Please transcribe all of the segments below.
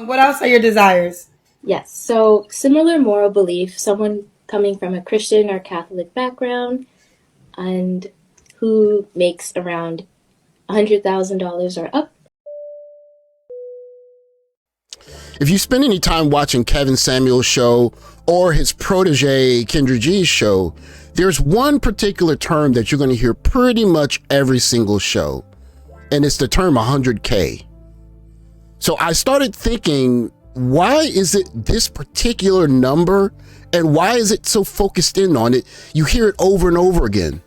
What else are your desires? Yes, so similar moral belief, someone coming from a Christian or Catholic background and who makes around $100,000 or up. If you spend any time watching Kevin Samuel's show or his protege Kendra G's show, there's one particular term that you're going to hear pretty much every single show, and it's the term 100K. So I started thinking, why is it this particular number, and why is it so focused in on it? You hear it over and over again.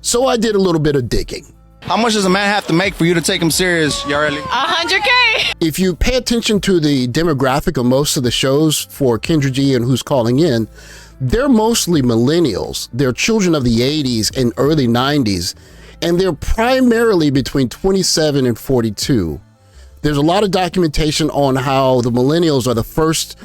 So I did a little bit of digging. How much does a man have to make for you to take him serious, Yareli? 100K. If you pay attention to the demographic of most of the shows for Kendra G and Who's Calling In, they're mostly millennials. They're children of the 80s and early 90s, and they're primarily between 27 and 42. There's a lot of documentation on how the millennials are the first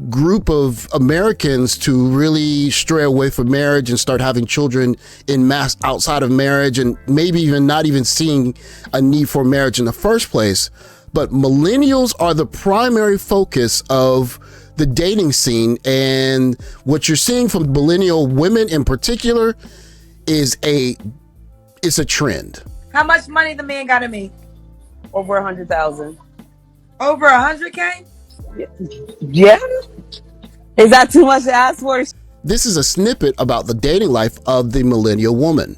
group of Americans to really stray away from marriage and start having children in mass outside of marriage, and maybe even not even seeing a need for marriage in the first place. But millennials are the primary focus of the dating scene, and what you're seeing from millennial women in particular is a trend. How much money the man gotta make? Over 100,000. Over 100K? Yeah. Is that too much to ask for? This is a snippet about the dating life of the millennial woman.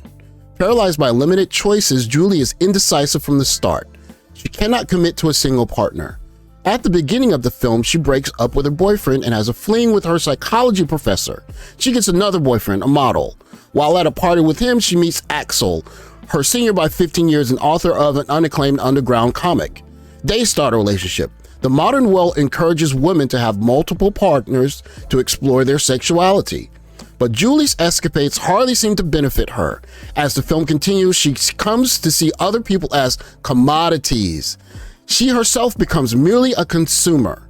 Paralyzed by limited choices, Julie is indecisive from the start. She cannot commit to a single partner. At the beginning of the film, she breaks up with her boyfriend and has a fling with her psychology professor. She gets another boyfriend, a model. While at a party with him, she meets Axel, her senior by 15 years and author of an unacclaimed underground comic. They start a relationship. The modern world encourages women to have multiple partners to explore their sexuality. But Julie's escapades hardly seem to benefit her. As the film continues, she comes to see other people as commodities. She herself becomes merely a consumer.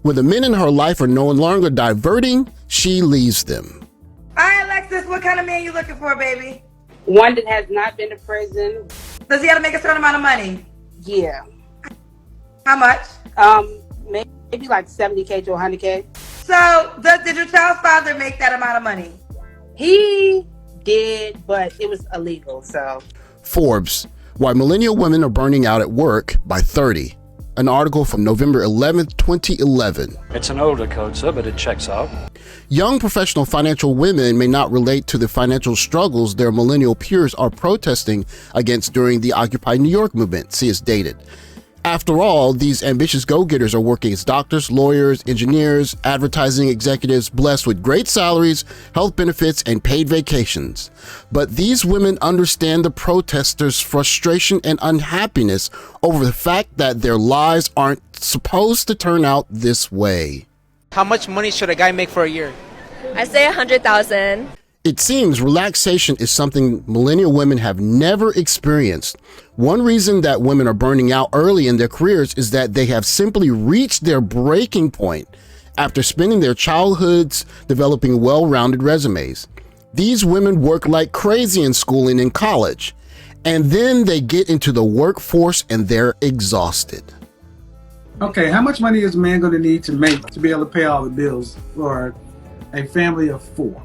When the men in her life are no longer diverting, she leaves them. All right, Alexis, what kind of man you looking for, baby? One that has not been to prison. Does he have to make a certain amount of money? Yeah. How much? Maybe like 70K to 100K. So, did your child's father make that amount of money? He did, but it was illegal, so. Forbes, Why Millennial Women Are Burning Out at Work by 30. An article from November 11th, 2011. It's an older code, sir, but it checks out. Young professional financial women may not relate to the financial struggles their millennial peers are protesting against during the Occupy New York movement, see as dated. After all, these ambitious go-getters are working as doctors, lawyers, engineers, advertising executives blessed with great salaries, health benefits, and paid vacations. But these women understand the protesters' frustration and unhappiness over the fact that their lives aren't supposed to turn out this way. How much money should a guy make for a year? I say 100,000. It seems relaxation is something millennial women have never experienced. One reason that women are burning out early in their careers is that they have simply reached their breaking point after spending their childhoods developing well-rounded resumes. These women work like crazy in school and in college, and then they get into the workforce and they're exhausted. Okay, how much money is a man going to need to make to be able to pay all the bills for a family of four?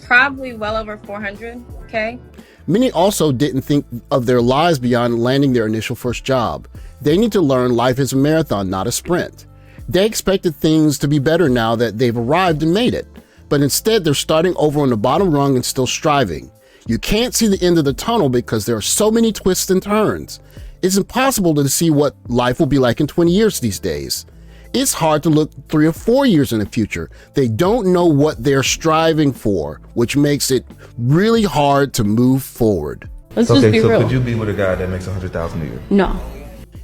Probably well over 400K. Many also didn't think of their lives beyond landing their initial first job. They need to learn life is a marathon, not a sprint. They expected things to be better now that they've arrived and made it, but instead they're starting over on the bottom rung and still striving. You can't see the end of the tunnel because there are so many twists and turns. It's impossible to see what life will be like in 20 years these days. It's hard to look 3 or 4 years in the future. They don't know what they're striving for, which makes it really hard to move forward. Let's just be real. Could you be with a guy that makes 100,000 a year? No.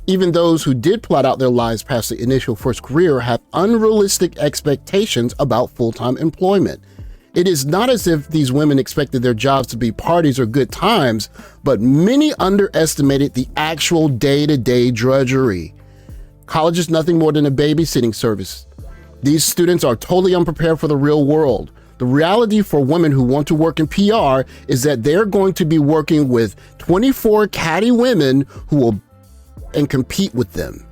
Even those who did plot out their lives past the initial first career have unrealistic expectations about full-time employment. It is not as if these women expected their jobs to be parties or good times, but many underestimated the actual day-to-day drudgery. College is nothing more than a babysitting service. These students are totally unprepared for the real world. The reality for women who want to work in PR is that they're going to be working with 24 catty women who will and compete with them.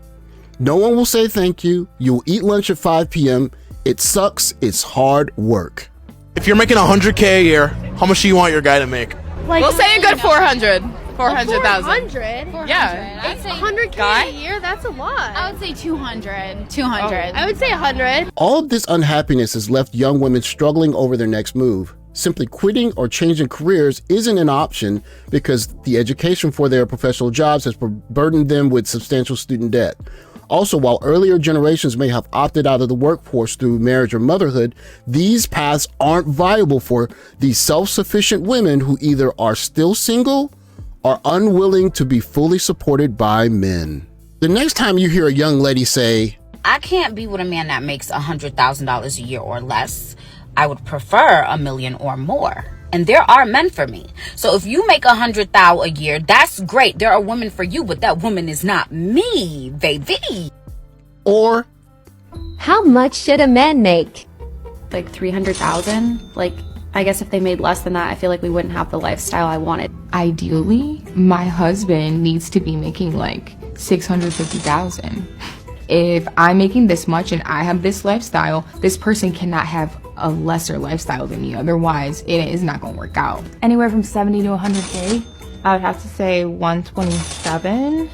No one will say thank you. You'll eat lunch at 5 p.m. It sucks. It's hard work. If you're making 100K a year, how much do you want your guy to make? Like, we'll say a good 400. 400,000. 400? Yeah. I'd say 100K guy? a year, that's a lot. I would say 200. 200. I would say 100. All of this unhappiness has left young women struggling over their next move. Simply quitting or changing careers isn't an option because the education for their professional jobs has burdened them with substantial student debt. Also, while earlier generations may have opted out of the workforce through marriage or motherhood, these paths aren't viable for these self-sufficient women who either are still single or unwilling to be fully supported by men. The next time you hear a young lady say, I can't be with a man that makes $100,000 a year or less. I would prefer $1 million or more. And there are men for me. So if you make $100,000 a year, that's great. There are women for you, but that woman is not me, baby. Or, how much should a man make? Like 300,000. Like, I guess if they made less than that, I feel like we wouldn't have the lifestyle I wanted. Ideally, my husband needs to be making like 650,000. If I'm making this much and I have this lifestyle, this person cannot have a lesser lifestyle than me. Otherwise, it is not going to work out. Anywhere from 70 to 100K. I would have to say 127.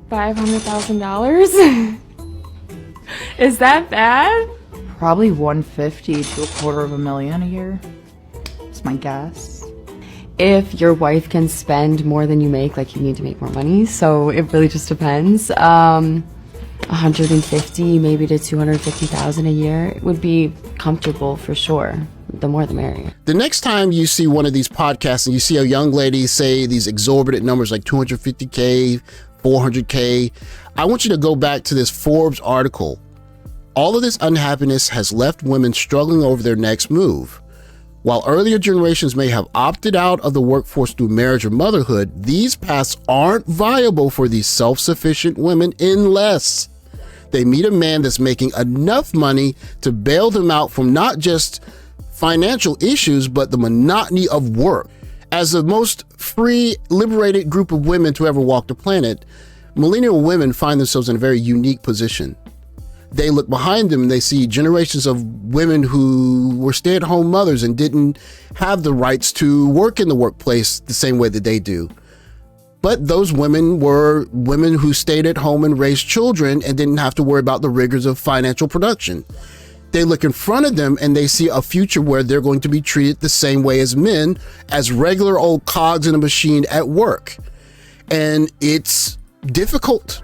$500,000. Is that bad? Probably 150 to $250,000 a year. That's my guess. If your wife can spend more than you make, like, you need to make more money. So it really just depends. 150 maybe to 250,000 a year would be comfortable for sure. The more the merrier. The next time you see one of these podcasts and you see a young lady say these exorbitant numbers like 250K, 400K, I want you to go back to this Forbes article. All of this unhappiness has left women struggling over their next move. While earlier generations may have opted out of the workforce through marriage or motherhood, these paths aren't viable for these self-sufficient women unless they meet a man that's making enough money to bail them out from not just financial issues, but the monotony of work. As the most free, liberated group of women to ever walk the planet, millennial women find themselves in a very unique position. They look behind them and they see generations of women who were stay-at-home mothers and didn't have the rights to work in the workplace the same way that they do. But those women were women who stayed at home and raised children and didn't have to worry about the rigors of financial production. They look in front of them and they see a future where they're going to be treated the same way as men, as regular old cogs in a machine at work. And it's difficult.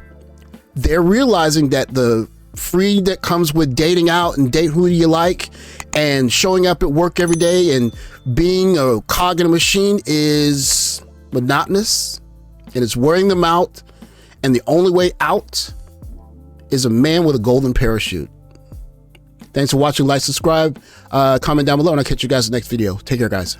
They're realizing that the free that comes with dating out and date who you like and showing up at work every day and being a cog in a machine is monotonous and it's wearing them out. And the only way out is a man with a golden parachute. Thanks for watching. Like, subscribe, comment down below, and I'll catch you guys in the next video. Take care, guys.